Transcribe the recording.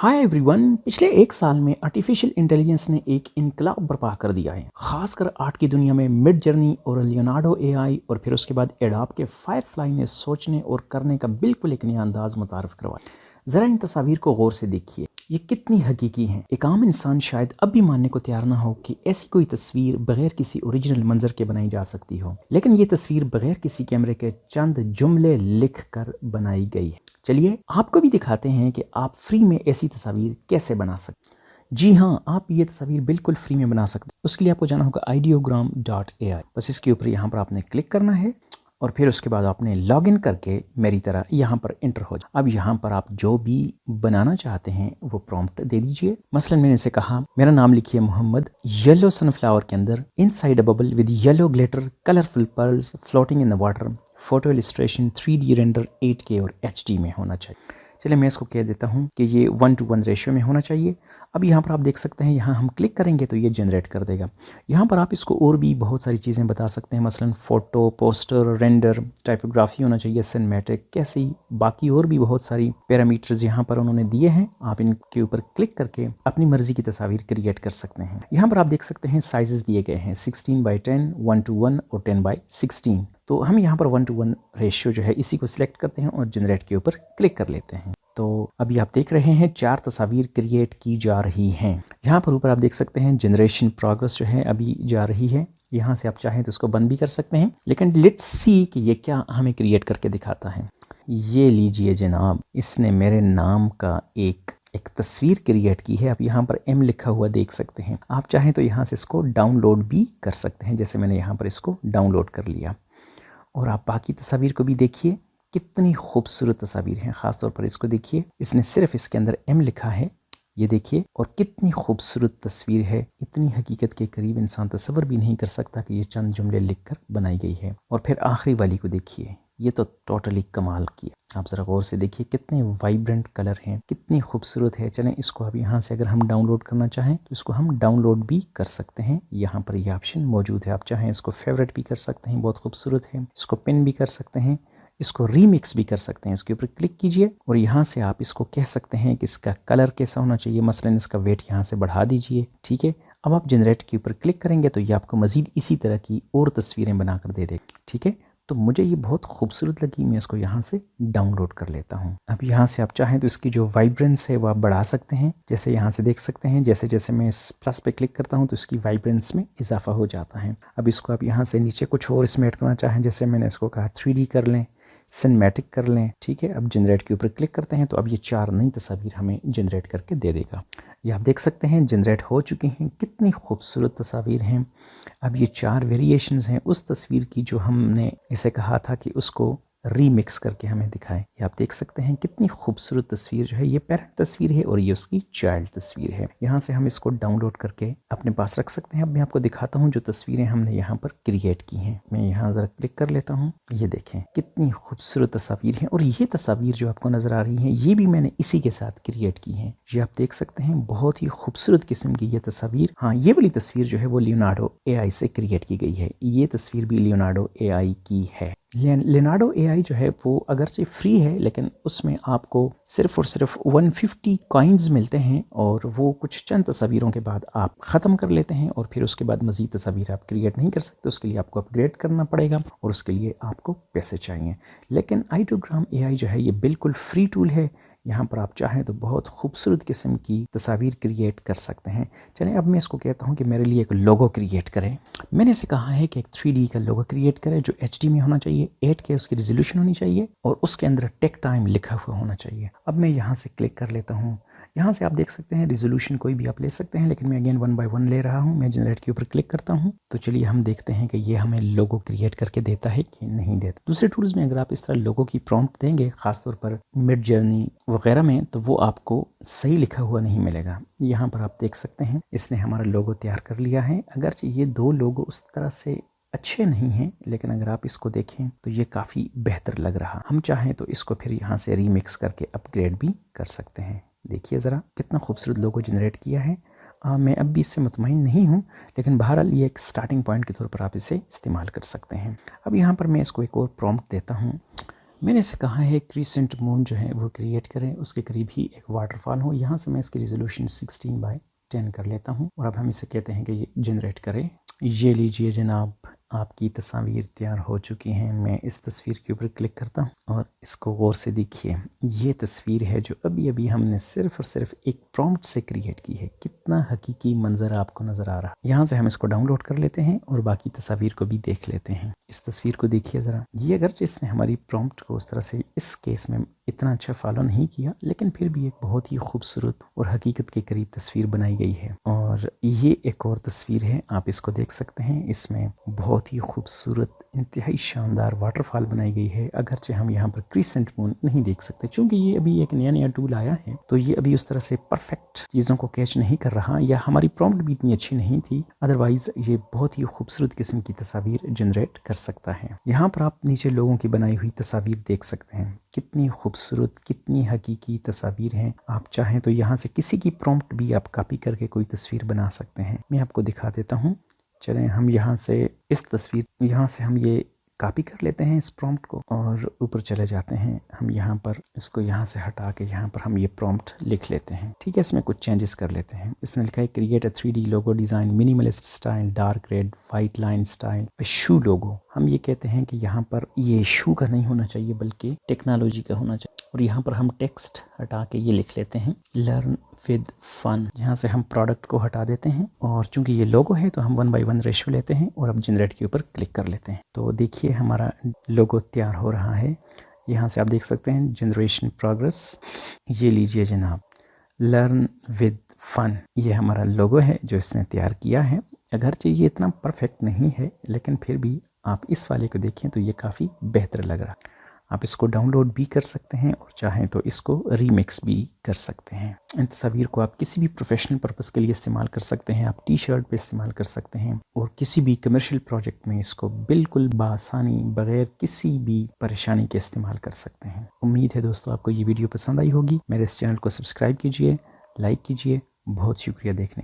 Hi everyone. पिछले एक साल में आर्टिफिशियल इंटेलिजेंस ने एक इनकलाब बर्पा कर दिया है, खासकर आर्ट की दुनिया में। मिड जर्नी और लियोनार्डो एआई और फिर उसके बाद एडोब के फायरफ्लाई ने सोचने और करने का बिल्कुल एक नया अंदाज मुतारफ करवाया। ज़रा इन तस्वीर को गौर से देखिए, ये कितनी हकीकी हैं। एक आम इंसान शायद अब भी मानने को तैयार ना हो कि ऐसी कोई तस्वीर बगैर किसी ओरिजिनल मंजर के बनाई जा सकती हो, लेकिन ये तस्वीर बगैर किसी कैमरे के चंद जुमले लिख कर बनाई गई है। चलिए आपको भी दिखाते हैं कि आप फ्री में ऐसी तस्वीर कैसे बना सकते हैं। जी हाँ, आप ये तस्वीर बिल्कुल फ्री में बना सकते हैं। उसके लिए आपको जाना होगा ideogram.ai। बस इसके ऊपर यहाँ पर आपने क्लिक करना है और फिर उसके बाद आपने लॉगिन करके मेरी तरह यहाँ पर एंटर हो जाए। अब यहाँ पर आप जो भी बनाना चाहते हैं वो प्रॉम्प्ट दे दीजिए। मसलन मैंने इसे कहा, मेरा नाम लिखिए मोहम्मद, येलो सनफ्लावर के अंदर inside a bubble with yellow glitter colourful pearls floating in the water, photo illustration 3D render 8K और HD में होना चाहिए। चलिए मैं इसको कह देता हूँ कि ये 1:1 रेशियो में होना चाहिए। अब यहाँ पर आप देख सकते हैं, यहाँ हम क्लिक करेंगे तो ये जनरेट कर देगा। यहाँ पर आप इसको और भी बहुत सारी चीज़ें बता सकते हैं, मसलन फ़ोटो, पोस्टर, रेंडर, टाइपोग्राफी होना चाहिए, सिनेमैटिक, कैसी बाकी और भी बहुत सारी पैरामीटर्स यहाँ पर उन्होंने दिए हैं। आप इनके ऊपर क्लिक करके अपनी मर्ज़ी की तस्वीर क्रिएट कर सकते हैं। यहाँ पर आप देख सकते हैं साइज़ दिए गए हैं 16:10, 1:1 और 10:16। तो हम यहाँ पर 1:1 रेशियो जो है इसी को सिलेक्ट करते हैं और जनरेट के ऊपर क्लिक कर लेते हैं। तो अभी आप देख रहे हैं 4 तस्वीर क्रिएट की जा रही हैं। यहाँ पर ऊपर आप देख सकते हैं जनरेशन प्रोग्रेस जो है अभी जा रही है। यहाँ से आप चाहें तो इसको बंद भी कर सकते हैं, लेकिन लेट्स सी कि ये क्या हमें क्रिएट करके दिखाता है। ये लीजिए जनाब, इसने मेरे नाम का एक तस्वीर क्रिएट की है। आप यहाँ पर M लिखा हुआ देख सकते हैं। आप चाहें तो यहाँ से इसको डाउनलोड भी कर सकते हैं, जैसे मैंने यहाँ पर इसको डाउनलोड कर लिया। और आप बाकी तस्वीर को भी देखिए, कितनी खूबसूरत तस्वीर हैं। ख़ास तौर पर इसको देखिए, इसने सिर्फ इसके अंदर M लिखा है, ये देखिए, और कितनी खूबसूरत तस्वीर है। इतनी हकीकत के करीब इंसान तस्वर भी नहीं कर सकता कि ये चंद जुमले लिखकर बनाई गई है। और फिर आखिरी वाली को देखिए, ये तो टोटली कमाल की है। आप ज़रा गौर से देखिए, कितने वाइब्रेंट कलर हैं, कितनी खूबसूरत है। चलें इसको अब यहाँ से अगर हम डाउनलोड करना चाहें तो इसको हम डाउनलोड भी कर सकते हैं। यहाँ पर ये ऑप्शन मौजूद है। आप चाहें इसको फेवरेट भी कर सकते हैं, बहुत खूबसूरत है। इसको पिन भी कर सकते हैं, इसको रीमिक्स भी कर सकते हैं। इसके ऊपर क्लिक कीजिए और यहाँ से आप इसको कह सकते हैं कि इसका कलर कैसा होना चाहिए। मसलन इसका वेट यहाँ से बढ़ा दीजिए, ठीक है। अब आप जनरेट के ऊपर क्लिक करेंगे तो ये आपको मज़ीद इसी तरह की और तस्वीरें बनाकर दे देगा, ठीक है। तो मुझे ये बहुत खूबसूरत लगी, मैं इसको यहाँ से डाउनलोड कर लेता हूँ। अब यहाँ से आप चाहें तो इसकी जो वाइब्रेंस है वो आप बढ़ा सकते हैं। जैसे यहाँ से देख सकते हैं, जैसे जैसे मैं इस प्लस पे क्लिक करता हूँ तो इसकी वाइब्रेंस में इजाफा हो जाता है। अब इसको आप यहाँ से नीचे कुछ और इसमें ऐड करना चाहें, जैसे मैंने इसको कहा 3D कर लें, सिनेमैटिक कर लें, ठीक है। अब जनरेट के ऊपर क्लिक करते हैं तो अब ये 4 नई तस्वीर हमें जनरेट करके दे देगा। ये आप देख सकते हैं जनरेट हो चुकी हैं। कितनी खूबसूरत तस्वीर हैं। अब ये 4 वेरिएशंस हैं उस तस्वीर की जो हमने इसे कहा था कि उसको रीमिक्स करके हमें दिखाएं। ये आप देख सकते हैं कितनी खूबसूरत तस्वीर जो है, ये पेरेंट तस्वीर है और ये उसकी चाइल्ड तस्वीर है। यहाँ से हम इसको डाउनलोड करके अपने पास रख सकते हैं। अब मैं आपको दिखाता हूँ जो तस्वीरें हमने यहाँ पर क्रिएट की हैं। मैं यहाँ ज़रा क्लिक कर लेता हूँ। ये देखें कितनी खूबसूरत तस्वीर हैं। और ये तस्वीर जो आपको नज़र आ रही हैं ये भी मैंने इसी के साथ क्रिएट की हैं। ये आप देख सकते हैं, बहुत ही खूबसूरत किस्म की ये तस्वीर। हाँ, ये वाली तस्वीर जो है वो लियोनार्डो AI से क्रिएट की गई है। ये तस्वीर भी लियोनार्डो AI की है। लियोनार्डो AI जो है वो अगरचे फ्री है, लेकिन उसमें आपको सिर्फ और सिर्फ 150 कॉइन्स मिलते हैं और वो कुछ चंद तस्वीरों के बाद आप ख़त्म कर लेते हैं और फिर उसके बाद मज़ीद तस्वीर आप क्रिएट नहीं कर सकते। उसके लिए आपको अपग्रेड करना पड़ेगा और उसके लिए आपको पैसे चाहिए। लेकिन ideogram AI जो है ये बिल्कुल फ्री टूल है। यहाँ पर आप चाहें तो बहुत खूबसूरत किस्म की तस्वीर क्रिएट कर सकते हैं। चलें अब मैं इसको कहता हूँ कि मेरे लिए एक लोगो क्रिएट करें। मैंने इसे कहा है कि एक 3D का लोगो क्रिएट करें जो HD में होना चाहिए, 8K उसकी रेजोल्यूशन होनी चाहिए और उसके अंदर टेक टाइम लिखा हुआ होना चाहिए। अब मैं यहाँ से क्लिक कर लेता हूँ। यहाँ से आप देख सकते हैं रेजोल्यूशन कोई भी आप ले सकते हैं, लेकिन मैं अगेन 1 by 1 ले रहा हूँ। मैं जनरेट के ऊपर क्लिक करता हूँ तो चलिए हम देखते हैं कि ये हमें लोगो क्रिएट करके देता है कि नहीं देता। दूसरे टूल्स में अगर आप इस तरह लोगो की प्रॉम्प्ट देंगे, खासतौर पर मिड जर्नी वगैरह में, तो वो आपको सही लिखा हुआ नहीं मिलेगा। यहाँ पर आप देख सकते हैं इसने हमारा लोगो तैयार कर लिया है। अगरचे ये 2 लोगो उस तरह से अच्छे नहीं हैं, लेकिन अगर आप इसको देखें तो ये काफ़ी बेहतर लग रहा। हम चाहें तो इसको फिर यहाँ से रीमिक्स करके अपग्रेड भी कर सकते हैं। देखिए ज़रा कितना खूबसूरत लोगो जनरेट किया है। मैं अब भी इससे मुतमईन नहीं हूँ, लेकिन बहरहाल ये एक स्टार्टिंग पॉइंट के तौर पर आप इसे इस्तेमाल कर सकते हैं। अब यहाँ पर मैं इसको एक और प्रॉम्प्ट देता हूँ। मैंने इसे कहा है क्रीसेंट मून जो है वो क्रिएट करें, उसके करीब ही एक वाटरफॉल हो। यहाँ से मैं इसकी रिजोल्यूशन 16:10 कर लेता हूँ और अब हम इसे कहते हैं कि ये जनरेट करे। ये लीजिए जनाब, आपकी तस्वीर तैयार हो चुकी हैं। मैं इस तस्वीर के ऊपर क्लिक करता हूँ और इसको गौर से देखिए। ये तस्वीर है जो अभी अभी हमने सिर्फ और सिर्फ एक प्रॉम्प्ट से क्रिएट की है। कितना हकीकी मंजर आपको नज़र आ रहा है। यहाँ से हम इसको डाउनलोड कर लेते हैं और बाकी तस्वीर को भी देख लेते हैं। इस तस्वीर को देखिए ज़रा। ये अगरचे इसने हमारी प्रॉम्प्ट को उस तरह से इस केस में इतना अच्छा फॉलो नहीं किया, लेकिन फिर भी एक बहुत ही खूबसूरत और हकीकत के करीब तस्वीर बनाई गई है। और ये एक और तस्वीर है, आप इसको देख सकते हैं। इसमें बहुत ही खूबसूरत इंतहाई शानदार वाटरफॉल बनाई गई है। अगरचे हम यहाँ पर क्रीसेंट मून नहीं देख सकते, चूँकि ये अभी एक नया टूल आया है, तो ये अभी उस तरह से परफेक्ट चीज़ों को कैच नहीं कर रहा, या हमारी प्रॉम्प्ट भी इतनी अच्छी नहीं थी। अदरवाइज़ ये बहुत ही खूबसूरत किस्म की तस्वीर जनरेट कर सकता है। यहाँ पर आप नीचे लोगों की बनाई हुई तस्वीर देख सकते हैं। कितनी खूबसूरत, कितनी हकीकी तस्वीर हैं। आप चाहें तो यहाँ से किसी की प्रॉम्प्ट भी आप कॉपी करके कोई तस्वीर बना सकते हैं। मैं आपको दिखा देता हूँ। चलें हम यहाँ से इस तस्वीर, यहाँ से हम ये कॉपी कर लेते हैं इस प्रॉम्प्ट को और ऊपर चले जाते हैं। हम यहाँ पर इसको यहाँ से हटा के यहाँ पर हम ये प्रॉम्प्ट लिख लेते हैं। ठीक है, इसमें कुछ चेंजेस कर लेते हैं। इसने लिखा है create a 3D logo design, minimalist style, dark red, white line style, shoe logo. हम ये कहते हैं कि यहाँ पर ये शू का नहीं होना चाहिए बल्कि टेक्नोलॉजी का होना चाहिए। और यहाँ पर हम टेक्स्ट हटा के ये लिख लेते हैं लर्न विद फन। यहाँ से हम प्रोडक्ट को हटा देते हैं और चूंकि ये लोगो है तो हम 1:1 रेशियो लेते हैं और अब जनरेट के ऊपर क्लिक कर लेते हैं। तो देखिए हमारा लोगो तैयार हो रहा है। यहाँ से आप देख सकते हैं जनरेशन प्रोग्रेस। ये लीजिए जनाब, लर्न विद फन, ये हमारा लोगो है जो इसने तैयार किया है। अगरचे ये इतना परफेक्ट नहीं है, लेकिन फिर भी आप इस वाले को देखें तो ये काफ़ी बेहतर लग रहा है। आप इसको डाउनलोड भी कर सकते हैं और चाहें तो इसको रीमिक्स भी कर सकते हैं। इन तस्वीर को आप किसी भी प्रोफेशनल पर्पज़ के लिए इस्तेमाल कर सकते हैं। आप टी-शर्ट पे इस्तेमाल कर सकते हैं और किसी भी कमर्शियल प्रोजेक्ट में इसको बिल्कुल बासानी बग़ैर किसी भी परेशानी के इस्तेमाल कर सकते हैं। उम्मीद है दोस्तों आपको ये वीडियो पसंद आई होगी। मेरे इस चैनल को सब्सक्राइब कीजिए, लाइक कीजिए। बहुत शुक्रिया देखने के लिए।